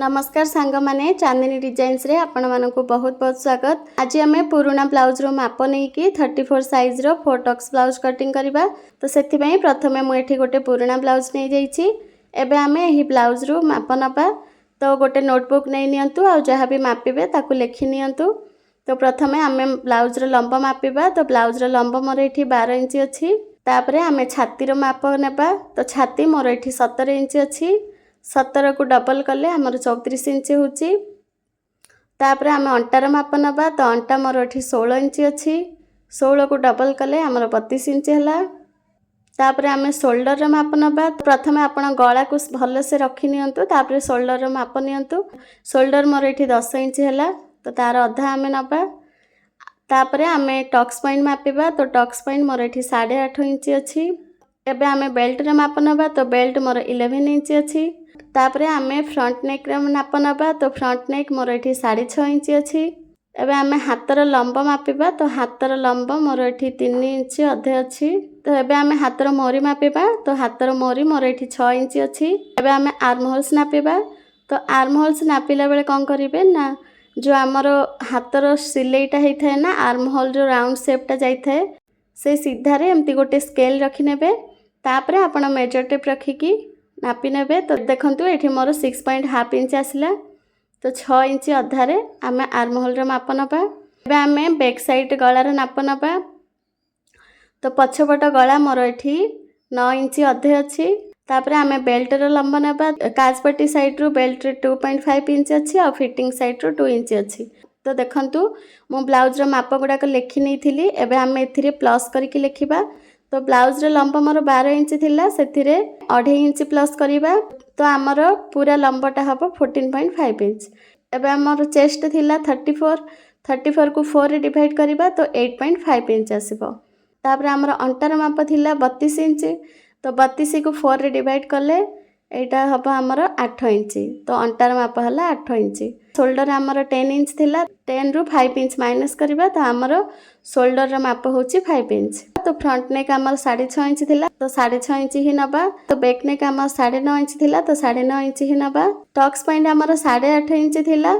नमस्कार सांग माने चांदनी डिजाइन्स रे आपण मानकु बहुत बहुत स्वागत। आज आमे पुराना ब्लाउज रो माप नै कि 34 साइज रो 4 टक्स ब्लाउज कटिंग करबा। तो सेति पई प्रथमे मु एठी गोटे पुराना ब्लाउज नै जाईछि। एबे आमे एही ब्लाउज रो माप नबा। तो गोटे नोटबुक नै नियंतु आ जहा भी मापिबे ताकु लेखि नियंतु। तो प्रथमे आमे ब्लाउज रो लंब मापिबा। तो ब्लाउज रो लंब मोर एठी 12 इंच अछि। तापरे आमे छाती रो माप नेबा। तो छाती मोर एठी 17 इंच अछि। 17 को डबल कले हमर 34 इंच होची। तापरे आमे अंटार माप नबा। तो अंटा मोर एठी 16 इंच अछि। 16 को डबल कले हमर 32 इंच हला। तापरे आमे शोल्डर रो माप नबा। प्रथमे आपण गळा को भलो से रखि नियंतु। तापरे शोल्डर रो माप नियंतु। शोल्डर मोर एठी 10 इंच हला। तो तार अधा आमे नबा। तापरे आमे टक्स पॉइंट मापिबा। तो टक्स पॉइंट मोर एठी 8.5 इंच अछि। एबे आमे बेल्ट रो माप नबा। तो बेल्ट मोर 11 इंच अछि। तापरे आमे फ्रंट नेक रो नाप नबा। तो फ्रंट नेक मोर एठी 6.5 इंच अछि। एबे आमे हातर लंब मापिबा। तो हातर लंब मोर एठी 3 इंच अधे अछि। तो एबे आमे हातर मोरी मापिबा। तो हातर मोरी मोर एठी 6 इंच अछि। एबे आमे आर्म होल्स नापिबा। तो आर्म होल्स नापिला बेले कोन करिवे ना जो हमरो हातर सिलेइटा हेइ थाए ना आर्म होल जो राउंड शेप टा जाई थाए से सीधा रे एम्ति गोटे स्केल रखि नेबे। तापरे आपण मेजर टेप रखि की नापी नेबे। तो देखंतु एठी मोर 6.5 इंच आसला। तो 6 इंच अधारे आमे आर्म होल रो माप नबा। एबे आमे बैक साइड गळा रो नाप नबा। तो पछपट गळा मोर एठी 9 इंच अधे अछि। तापरे आमे बेल्ट रो लंब नबा। काजपट्टी साइड रो बेल्ट रे 2.5 इंच अछि और फिटिंग साइड रो 2 इंच अछि। तो देखंतु मो ब्लाउज रो माप गुडा को लेखि नै थिली। एबे आमे एथिरे प्लस करिकि लेखिबा। तो ब्लाउज रो लंब मोर 12 इंच थिला सेथिरे 2.5 इंच प्लस करिबा। तो आमर पूरा लंबटा हबो 14.5 इंच। एबे आमर चेस्ट थिला 34 को 4 रे डिवाइड करिबा। तो 8.5 इंच आसीबो। तापरे आमर अंटार माप थिला 32 इंच। तो 32 को 4 रे डिवाइड कले एटा हबो आमर 8 इंच। तो अंटार माप हला 8 इंच। शोल्डर आमर 10 इंच थिला। 10 रु 5 इंच माइनस करिबा। तो आमर शोल्डर रो माप होची 5 इंच। तो फ्रंट नेक आमर 6.5 इंच थिला। तो 6.5 इंच ही नबा। तो बैक नेक आमर 9.5 इंच थिला। तो 9.5 इंच ही नबा। टक्स पॉइंट आमर 8.5 इंच थिला।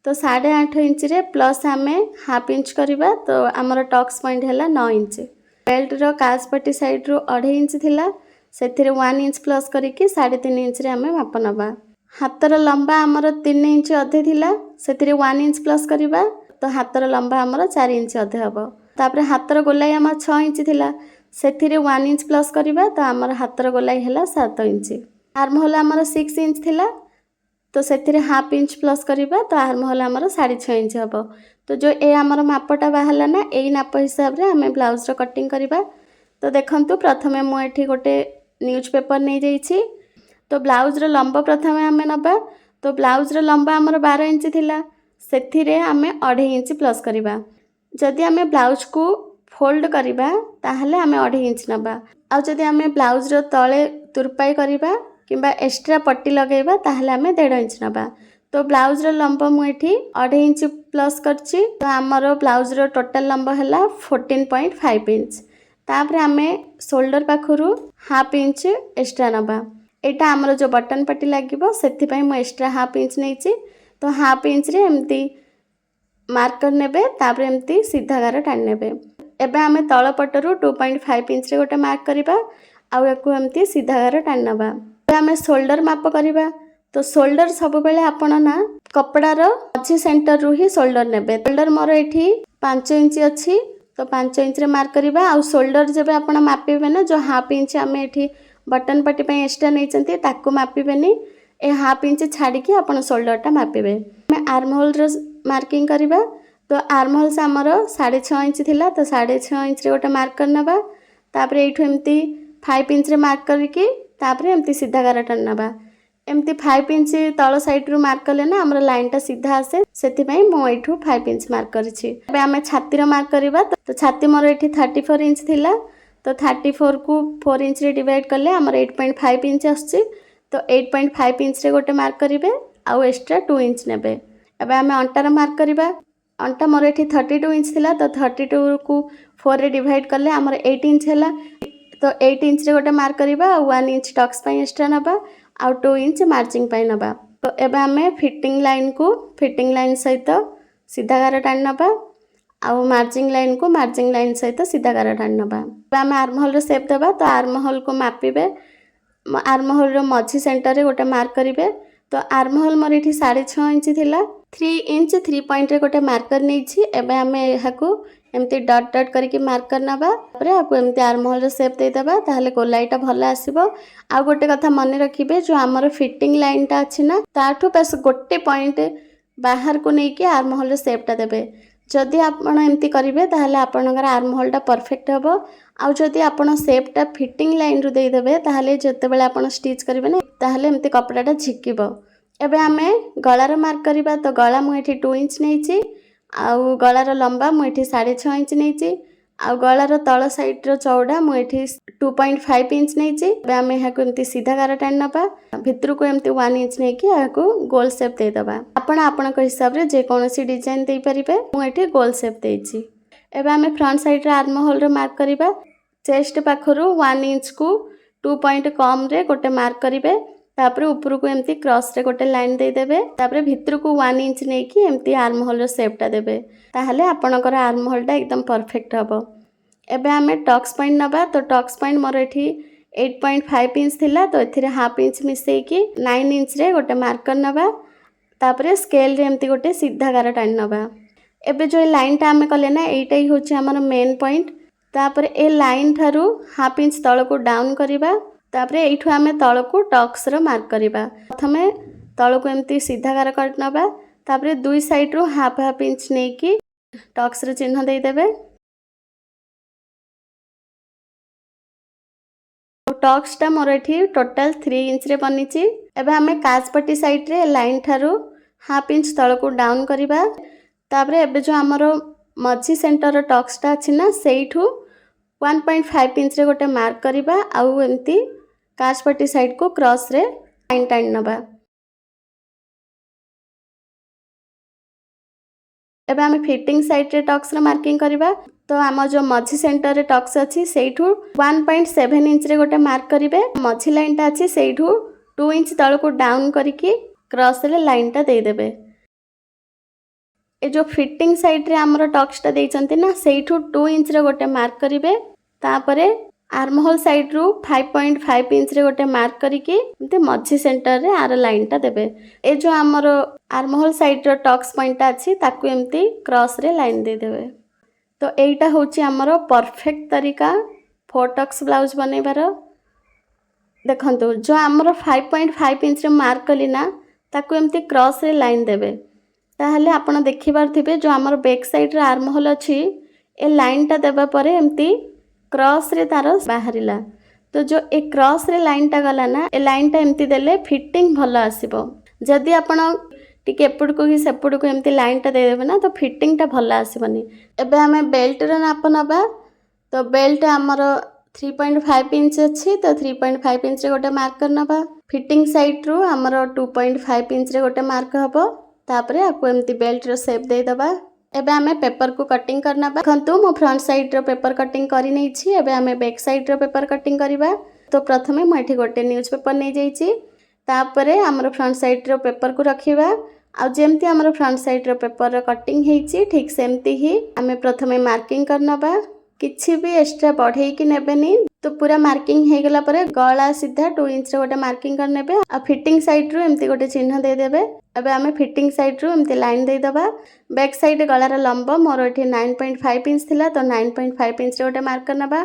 तो 8.5 इंच रे प्लस आमे हाफ इंच करिबा। तो आमर टक्स पॉइंट हला 9 इंच। बेल्ट रो काजपट्टी साइड रो 2.5 इंच थिला। सेथिरे 1 इंच प्लस करिकि 3.5 इंच रे आमे माप नबा। हातर लंबा आमर 3 इंच अधे थिला। सेथिरे 1 इंच प्लस करिबा। तो हातर लंबा आमर 4 इंच अधे हबो। तापरे हातर गोलाई आमर 6 इंच थिला। सेथिरे 1 इंच प्लस करिबा। तो आमर हातर गोलाई हला 7 इंच। आर्म होल आमर 6 इंच थिला। तो सेथिरे हाफ इंच प्लस करिबा। तो आर्म होल आमर 6.5 इंच हबो। तो जो ए आमर मापटा बाहला ना एई नाप हिसाब रे आमे ब्लाउज रो कटिंग करिबा। तो देखंतु प्रथमे मु एठी गोटे न्यूज पेपर नै जाईछि। तो ब्लाउज रो लंब प्रथमे आमे नबा। तो ब्लाउज रो लंब आमर 12 इंच थिला। सेथिरे आमे 2.5 इंच प्लस करिबा। जदि आमे ब्लाउज को फोल्ड करिबा ताहले आमे 2.5 इंच नबा। आ जदि आमे ब्लाउज रो तळे तुरपाई करिबा किबा एक्स्ट्रा पट्टी लगेबा ताहले आमे 1.5 इंच नबा। तो ब्लाउज रो लंब मु एठी 2.5 इंच प्लस करछि। तो आमर ब्लाउज रो टोटल लंब हला 14.5 इंच। तापरे आमे शोल्डर पाखरु हाफ इंच एक्स्ट्रा नबा। एटा आमर जो बटन पट्टी लागिबो सेथि पई मु एक्स्ट्रा हाफ इंच नैछि। तो हाफ इंच रे एम्ति मार्क कर नेबे। तापरे एम्ति सीधा गार टान नेबे। एबे आमे तळ पटरु 2.5 इंच रे गोटे मार्क करिबा। आउ एको एम्ति सीधा गार टान नबा। एबे आमे शोल्डर माप करिबा। तो शोल्डर सब बेले आपण ना कपड़ा रो मझी सेंटर रु ही शोल्डर नेबे। शोल्डर मोर एठी 5 इंच अछि। तो 5 इंच रे मार्क करिबा। आउ शोल्डर जेबे आपण मापिबे ना जो हाफ इंच आमे एठी बटन पट्टी पई एक्स्ट्रा नैचंती ताकू मापिबेनी। ए हाफ इंच छाडी की आपण शोल्डर टा मापिबे। आमे आर्म होल रो मार्किंग करिबा। तो आर्म होल हमर 6.5 इंच थिला। तो 6.5 इंच रे गोटे मार्क करनबा। तापरे एठु एम्ति 5 इंच रे मार्क करिकी तापरे एम्ति सीधा गार टान नबा। एम्ति 5 इंच तळ साइड रु मार्क कले ना हमर लाइन टा सीधा आसे। सेति पई मो एठु 5 इंच मार्क करिछि। एबे आमे छाती रो मार्क करिबा। तो छाती मोर एठी 34 इंच थिला। तो 34 को 4 इंच रे डिवाइड कले हमर 8.5 इंच आछि। तो 8.5 इंच रे गोटे मार्क करिवे। आउ एक्स्ट्रा 2 इंच नेबे। एबे आमे अंटार मार्क करिबा। अंटा मोर एठी 32 इंच थिला। तो 32 को 4 रे डिवाइड कले हमर 8 इंच हैला। तो 8 इंच रे गोटे मार्क करिबा। 1 इंच टक्स पई एक्स्ट्रा नबा। आउ 2 इंच मार्जिंग पई नबा। तो एबे आमे फिटिंग लाइन को फिटिंग लाइन सहित सीधा गार टाणी नबा आउ मार्जिंग लाइन को मार्जिंग लाइन सहित सीधा गार टाणी नबा। आम आर्म होल सेप देबा तो आर्म होल को मापिबे आर्म होल मझी सेंटर रे गोटे मार्क करेंगे। तो आर्म होल मोर ये 6.5 इंच थिला 3 इंच 3 पॉइंट रे गोटे मार्कर नहीं एबे आमे यहाकू एमती डट डट करके मार्कर नबा आपको एमती आर्म होल सेप दे देबा ताहले गोलाईटा भल आसीबो। आ गोटे कथा मन रखिबे जो आमर फिटिंग लाइन टा अछि ना ताठू बस गोटे पॉइंट बाहर को लेके आर्म होल सेपटा देबे। जदि आपण एमती करिवे ताहले आपणकर आर्म होलटा परफेक्ट हबो। आउ जदि आपण सेपटा फिटिंग लाइन रु दे देबे ताहले जते बेले आपण स्टिच करिवे ना ताहले एमती कपड़ाटा झिकिबो। एबे आमे गळार मार्क करिबा तो गळा मु एठी 2 इंच नेइची आउ गळार लंबा मु एठी 6.5 इंच नेइची आउ गळार तळ साइड रो चौड़ा मु एठी 2.5 इंच नेइची। एबे आमे हाकु एमती सीधा गार टाणी नबा भितर को एमती 1 इंच नेकी हाकु गोल शेप दे दबा। आपण आपनक हिसाब रे जे कोनोसी डिजाइन देई परिबे मु एठी गोल शेप देइची। एबे आमे फ्रंट साइड रे आर्म होल रो मार्क करिबा चेस्ट पाखरु 1 इंच को 2 पॉइंट कम रे गोटे मार्क करिवे तापर ऊपर को एमती क्रॉस रे गोटे लाइन दे देबे तापर भितर को 1 इंच नेकी एमती आर्म होल रो शेपटा देबे ताहले आपनकर आर्म होलटा एकदम परफेक्ट हबो। एबे आमे टक्स पॉइंट नबा तो टक्स पॉइंट मोर एठी 8.5 इंच थिला तो एथिरे हाफ इंच मिसेई की 9 इंच रे गोटे मार्कर नबा तापर स्केल रे एमती गोटे सीधा गार टाणी नबा। एबे जो लाइन टा आमे कले ना एइटा ही होची हमर मेन पॉइंट तापर ए लाइन थारू हाफ इंच तळ को डाउन करिबा तापर एठू आमे तळ को टक्स रो मार्क करिबा। प्रथमे तळ को एमती सीधा गार कट नबा तापर दुई साइड रो हाफ हाफ इंच नेकी टक्स रो चिन्ह दे देबे। टक्स टा मोर एठी टोटल 3 इंच रे बनिची। एबे आमे काजपट्टी साइड रे लाइन थारू हाफ इंच तळ को डाउन करिबा तापर एबे जो हमरो मझी सेंटर टक्स टा अछि ना सेइठू 1.5 इंच रे गोटे मार्क करिबा आउ एमती काजपट्टी साइड को क्रॉस रे लाइन टाणी नबा। एबे आमे फिटिंग साइड रे टक्स रो मार्किंग करिबा तो आम जो मझी सेंटर रे टक्स अछि सेइठू 1.7 इंच रे गोटे मार्क करिवे मझी लाइन टा अछि सेइठू 2 इंच तळ को डाउन करिकि क्रॉस रे लाइन टा दे देबे। ए जो फिटिंग साइड रे हमरो टक्स टा देइचंती ना सेइठू 2 इंच रे गोटे मार्क करिवे तापरे आर्म होल साइड रू 5.5 इंच रे गोटे मार्क करिकि एमते मझी सेंटर रे आर लाइन टा देबे। ए जो हमरो आर्म होल साइड रो टक्स पॉइंट टा अछि ताकू एमती क्रॉस रे लाइन दे देबे। तो एइटा होची हमरो परफेक्ट तरीका फोर टक्स ब्लाउज बनेबार। देखंतु जो हमरो 5.5 इंच रे मार्क कली ना ताकू एमती क्रॉस रे लाइन देबे ताहले आपण देखि पारथिबे जो हमरो बैक साइड रे आर्म होल अछि ए लाइन टा देबा परे एमती क्रॉस रे तार बाहरिला। तो जो ए क्रॉस रे लाइन टा गला ना ए लाइन टा एमती देले फिटिंग भलो आसीबो। जदि आपण टिके एपड़ को कि सेपड़ को एमती लाइन टा दे देबे ना तो फिटिंग टा भलो आसीबनी। एबे हमें बेल्ट रे नाप नबा तो बेल्ट हमरो 3.5 इंच अछि तो 3.5 इंच रे गोटे मार्कर नबा फिटिंग साइड रू हमरो 2.5 इंच रे गोटे मार्क हबो तापरे आकु एमती बेल्ट रो शेप दे दबा। एबे हमें पेपर को कटिंग करना बा देखंतु मो फ्रंट साइड रो पेपर कटिंग करि नै छी। एबे हमें बैक साइड रो पेपर कटिंग करिबा तो प्रथमे म एठी गोटे न्यूज पेपर नै जाई छी तापरे हमरो फ्रंट साइड रो पेपर को रखिबा आ जेमती हमरो फ्रंट साइड रो पेपर रो कटिंग हेई छी ठीक सेमती ही हमें प्रथमे मार्किंग करना बा किछि भी एक्स्ट्रा बढ़ेई कि नेबेनी तो पूरा मार्किंग हे गेला परे गळा सीधा 2 इंच रे गोटे मार्किंग कर नेबे आ फिटिंग साइड रो एमती गोटे चिन्ह दे देबे। एबे हमें फिटिंग साइड रो एमती लाइन दे दबा बैक साइड गळार लंब मोर एठी 9.5 इंच थिला तो 9.5 इंच रे गोटे मार्क करनबा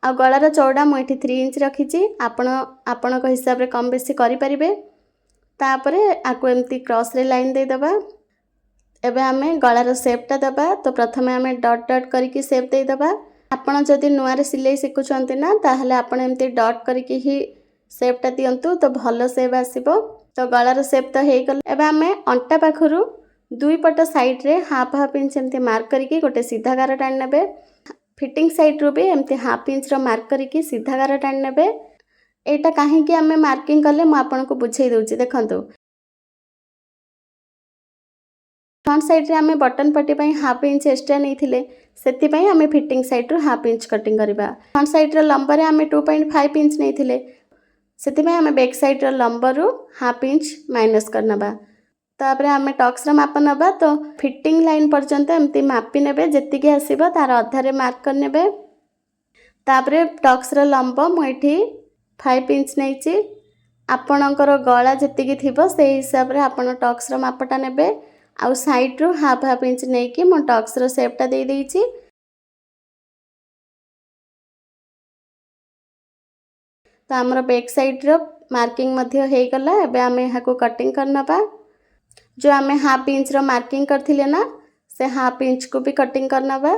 आ गळार चौड़ा मु एठी 3 इंच रखिची आपण को हिसाब रे कम बेसी करि परिबे तापरे आकु एमती क्रॉस रे लाइन दे दबा। एबे हमें गळार शेप टा दबा तो प्रथमे हमें डॉट डॉट करिकि शेप दे दबा। आपण जदि नुआ रे सिलाई सिखुचंती ना ताहले आपण एमती डॉट करिकि ही शेप टा दियंतु तो भलो शेप आसीबो। तो गळार शेप तो हे गल। एबे हमें अंटा पाखरु दुई पट साइड रे हाफ हाफ इंच एमती मार्क करिकि गोटे सीधा गार टाणी नेबे फिटिंग साइड रू भी एमती हाफ इंच रो मार्क करिकि सीधा गार टाणी नेबे। एटा काहे कि हमें मार्किंग करले म आपण को बुझाई दउची देखंतु फ्रंट साइड रे हमें बटन पट्टी पई हाफ इंच एक्स्ट्रा नै थिले सेति पई हमें फिटिंग साइड रो हाफ इंच कटिंग करबा। फ्रंट साइड रो लंबा रे हमें 2.5 इंच नै थिले ସେଥିପାଇଁ ଆମେ ବ୍ୟାକ୍ ସାଇଡ଼୍ର ଲମ୍ବରୁ हाफ इंच माइनस करनबा। तापर आम टक्सर माप नवा तो फिटिंग लाइन पर्यंत एमती मापी ने जी आसो तार अधारे मार्क करने। तापर टक्सर लंब मुझे 5 इंच नहीं आपणकर गला जी थी से हिसाब से आप टक्सर मापटा ने आउ साइड्रु हाफ इंच नहीं कि मो टक्सर सेपटा दे देइछि। तो आमर बैक साइड्र मार्किंग मध्य हो गला। एबे आम यहाँ कटिंग करनबा। जो आम हाफ इंच मार्किंग करथिले ना से हाफ इंच को भी कटिंग करनबा।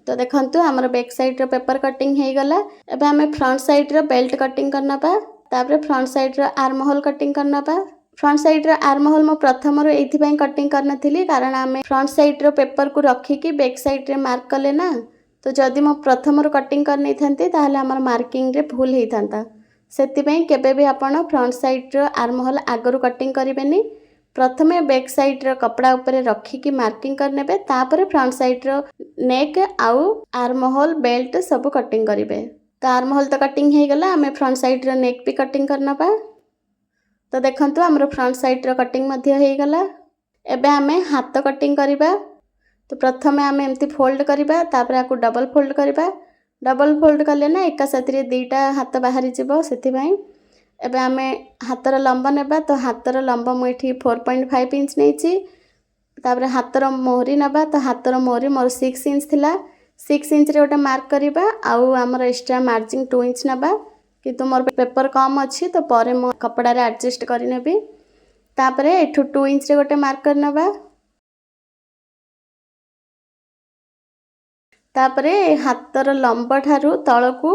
तो देखंतु आमर बैक साइड्र पेपर कटिंग हो गला। एबे आम फ्रंट साइड्र बेल्ट कटिंग करनबा। तापर फ्रंट साइड्र आर्म होल कटिंग करनबा। फ्रंट साइड्र आर्म होल मो प्रथम एइथिपई कटिंग करनथिली कारण आम फ्रंट साइड्र पेपर को रखिकी बैक साइड्रे मार्क कले ना। तो जदि मो प्रथम कटिंग कर नहीं थांती ताहले हमर मार्किंग रे भूल होई थांता। सेतिपई केबे भी आपण फ्रंट साइड्र आर्म होल आगरु कटिंग करिवेनी। प्रथमे बैक साइड्र कपड़ा ऊपर रखिकी मार्किंग करनेबे तापर फ्रंट साइड्र नेक आउ आर्म होल बेल्ट सब कटिंग करिवे। तो आर्म होल तो कटिंग हो गला। आम फ्रंट साइड्र नेक भी कटिंग करनबा। तो देखंतु हमर फ्रंट साइड्र कटिंग मध्य हो गला। एबे आम हाथ कटिंग करिबा। तो प्रथमे आम एमती फोल्ड करिबा तापर आकु डबल फोल्ड करिबा। डबल फोल्ड कले ना एका साथी दुईटा हाथ बाहरी जीवो सेथिपई एबे आम हाथर लंब नेबा। तो हाथर लंब मुझे 4.5 इंच नहीं। तापर हाथर मोहरी नबा। तो हाथर मोहरी मोर 6 इंच थिला। 6 इंच रे गोटे मार्क करिबा आउ आमर एक्स्ट्रा मार्जिन 2 इंच नबा। किंतु मोर पेपर कम अच्छी तो परे मो कपड़ा रे एडजस्ट करि नेबी। तापर एठु 2 इंच रे गोटे मार्क करनबा। तापर हाथर लंब ठारू तलकू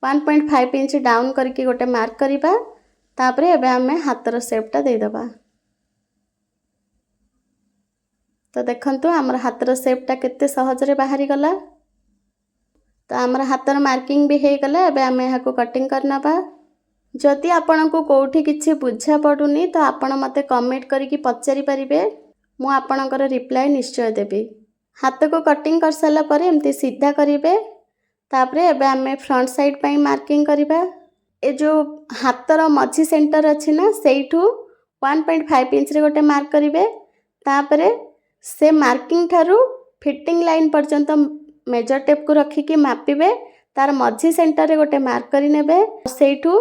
1.5 इंच डाउन करके गोटे मार्क करिबा। तापर एबे आम हाथर सेपटा दे दबा। तो देखंतु आमर हाथर सेपटा केते सहजरे बाहरी गला। तो आमर हाथर मार्किंग भी हो गला। एबे आम यहाँ कटिंग करनबा। जदि आपनको कोठी किछि बुझा पडुनी तो आपण मते कमेंट करके पचारि परिबे। मु आपणकर रिप्लाई निश्चय देबी। हाथ को कटिंग कर सारा पर एमती सीधा करेंगे। तापर एबे आम फ्रंट साइड पाई मार्किंग करवा। ए जो हाथर मझी सेंटर अच्छी ना सेठू 1.5 इंच रे गोटे मार्क करेंगे। तापर से मार्किंग ठारू फिटिंग लाइन पर्यंत मेजर टेप को रखिकी मापिबे। तार मझी सेंटर रे गोटे मार्क करिनेबे। सेठू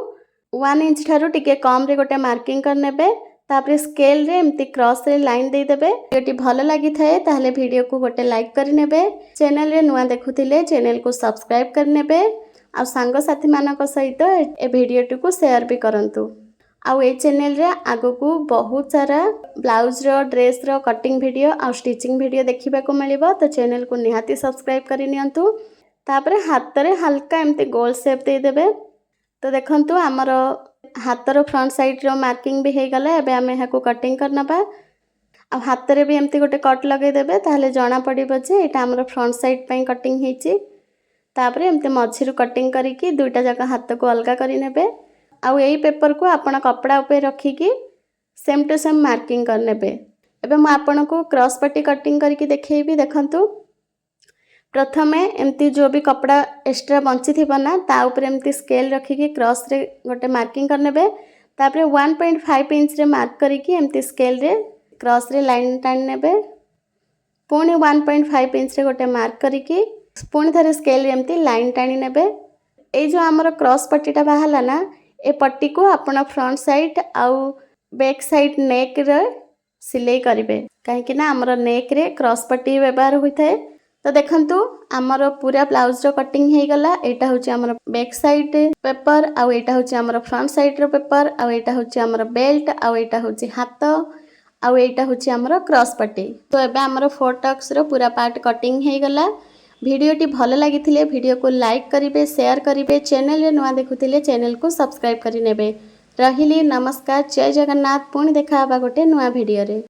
1 इंच ठारू टिके कम रे गोटे मार्किंग करनेबे। तापर स्केल रे एमती क्रॉस रे लाइन दे देबे। वीडियोटी भल लगी थाए ताहले वीडियो को गोटे लाइक करनेबे। चैनल रे नुआ देखुथिले चैनल को सब्सक्राइब करनेबे। आ सांग साथी मानक सहित ए वीडियोटी को शेयर भी करंतु। आउ ए चैनल रे आगो को बहुत सारा ब्लाउज रो ड्रेस रो कटिंग वीडियो आ स्टिचिंग वीडियो देखिबा को मिलिबो। तो चैनल को निहाती सब्सक्राइब करि नियंतु। तापर हाथ रे हल्का एमती गोल शेप दे देबे। तो देखंतु हमर हाथर फ्रंट साइड रो मार्किंग भी हो गला। एबे आम यहाँ कटिंग करनबा। आ हाथ रे भी एमती गोटे कट लगे देबे ताहले जना पड़िबो जे एटा हमर फ्रंट साइड पई कटिंग हेची। तापर एमती मझिरु कटिंग करिकी दुईटा जका हाथ को अलगा करि नेबे। आउ एई पेपर को आपण कपड़ा ऊपर रखिकी सेम टू सेम मार्किंग कर नेबे। एबे मु आपनको क्रॉस पट्टी कटिंग करके देखैबी। देखंतु प्रथमे एमती जो भी कपड़ा एक्स्ट्रा बंची थिबो ना ता ऊपर एमती स्केल रखिकी क्रॉस रे गोटे मार्किंग कर नेबे। तापर 1.5 इंच रे मार्क करिकी एमती स्केल रे क्रॉस रे लाइन टाण नेबे। पुणी 1.5 इंच रे गोटे मार्क करिकी पुणी थरे स्केल रे एमती लाइन टाणी नेबे। ए जो हमर क्रॉस पट्टीटा बाहला ना ए पट्टी को आपण फ्रंट साइड आउ बैक साइड नेक रे सिलाई करिवे। काहेकि ना हमर नेक रे क्रॉस पट्टी व्यवहार होइथाय। तो देखंतु आमर पूरा ब्लाउज रो कटिंग हो गला। एटा होची आमर बैक साइड पेपर आउ एटा होची आमर फ्रंट साइड रो पेपर आउ एटा होची आमर बेल्ट आउ एटा होची हाथ आउ एटा होची आमर क्रॉस पट्टी। तो एबे आमर फोर टक्स रो पूरा पार्ट कटिंग हो गला। वीडियोटी भल लागिथिले वीडियो को लाइक करिवे शेयर करिवे। चैनल रे नुआ देखुथिले चैनल को सब्सक्राइब करि नेबे। रहिली नमस्कार जय जगन्नाथ। पुणी देखा हबा गोटे नुआ वीडियो रे।